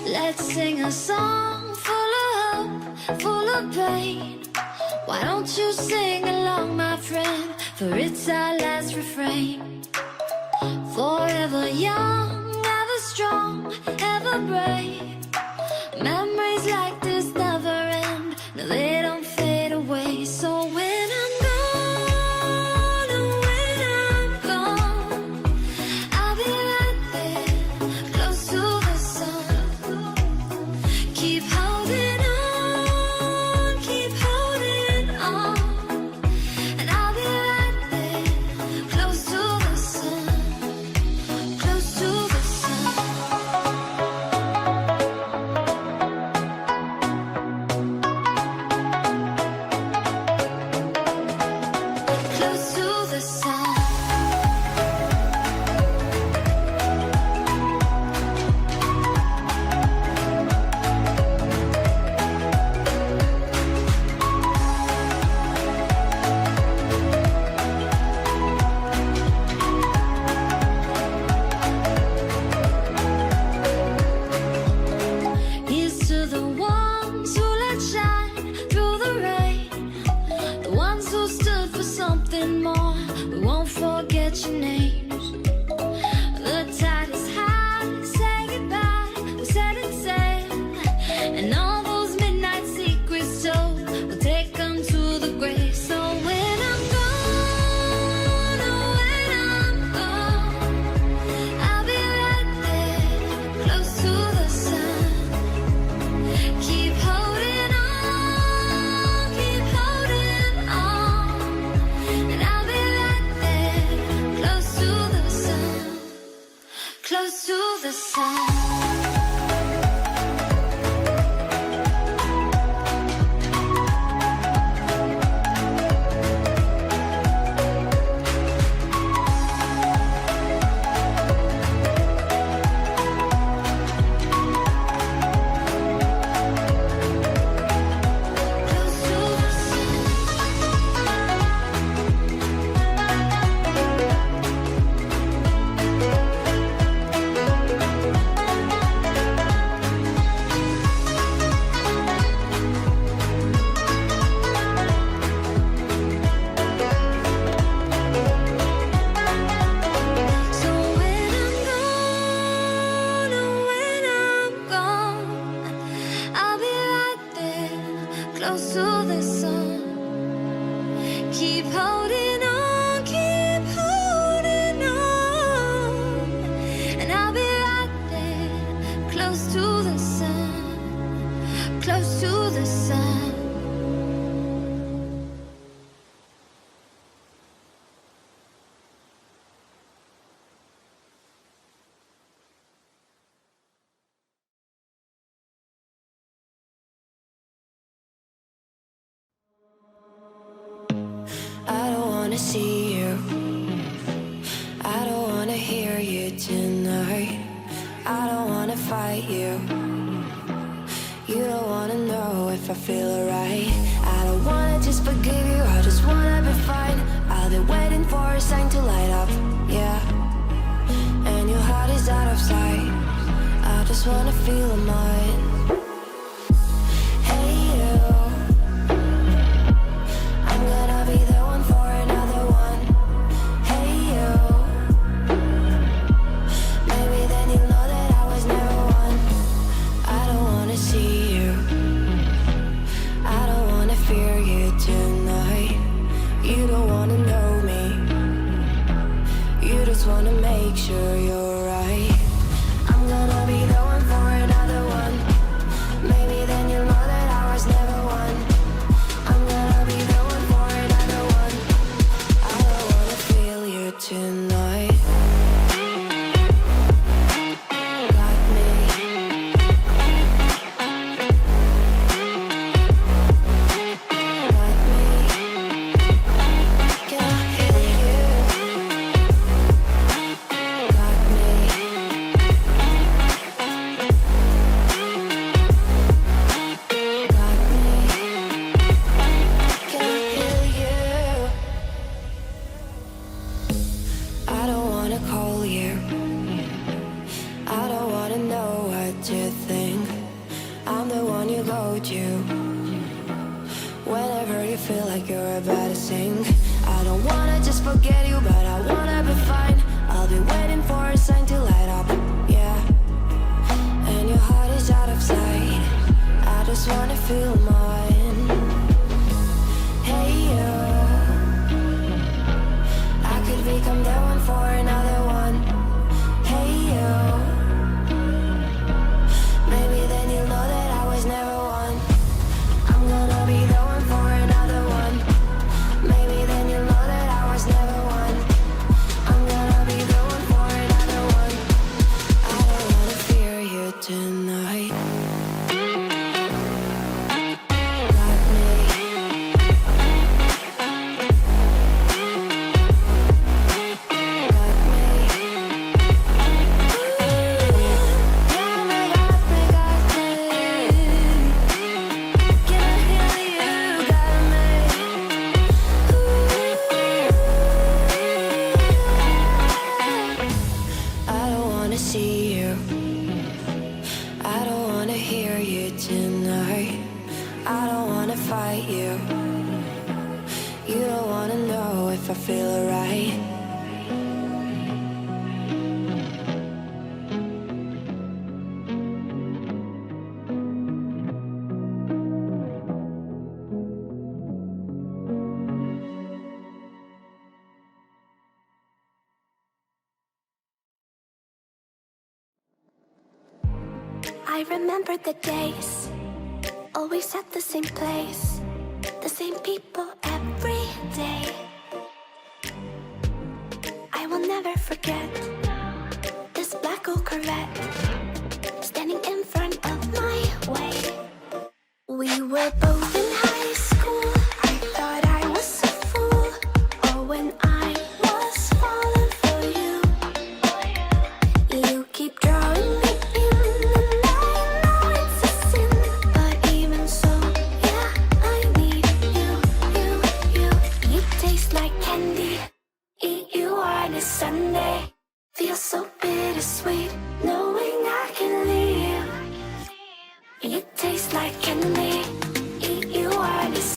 Let's sing a song full of hope, full of pain. Why don't you sing along, my friend? For it's our last refrain. Forever young, ever strong, ever brave. Memories like this never end. No, they don't fade away. So when I'm gone, oh, when I'm gone, I'll be right there, close to the sun. Keep holding on, keep holding on. And I'll be right there, close to the sun, close to the sun. Close to the sun. Here's to the ones who let shine through the rain, the ones who stood for something more. We won't forget your names. The tide is high, say goodbye, we set it sail, and all those midnight secrets told, we'll take them to the grave. So when I'm gone, oh, when I'm gone, I'll be right there, close to the sun. Keep holding on, keep holding on. And I'll be right there, close to the sun, close to the sun. Close to the sun. So when I'm gone, oh, when I'm gone, I'll be right there, close to the sun. Keep holding on, keep holding on. And I'll be right there, close to the sun, close to the sun. I don't wanna see you. I don't wanna hear you tonight. I don't wanna fight you. You don't wanna know if I feel alright. I don't wanna just forgive you, I just wanna be fine. I'll be waiting for a sign to light up, yeah. And your heart is out of sight. I just wanna feel mine. Hey you, I'm gonna be the one for another one. Hey you, maybe then you'll know that I was never one. I don't wanna see you, I don't wanna fear you tonight. You don't wanna know me, you just wanna make sure you're right. I'm gonna be the one for another one. feel like you're about to sink. I don't wanna just forget you, but I wanna be fine. I'll be waiting for a sign to light up, yeah. And your heart is out of sight. I just wanna feel mine. Hey you, I could become the one for another one. Hey you, maybe then you'll know that I was never one. I'm gonna be the one for another one. Maybe then you'll know that I was never one. I'm gonna be the one for another one. I don't wanna fear you tonight. Got me. Got me. Got me, got me, got me. Can I hear you? Got me. I don't wanna see you. I don't wanna hear you tonight. I don't wanna fight you. You don't wanna know if I feel alright. I remember the days, always at the same place, the same people every day. I will never forget this black old Corvette standing in front of my way. We were both in high school. I thought I was a fool. Oh, when I was falling for you. You keep drawing me in, and I know it's a sin. But even so, yeah, I need you, you, you. You taste like candy. Eat you on a Sunday. Feels so bittersweet.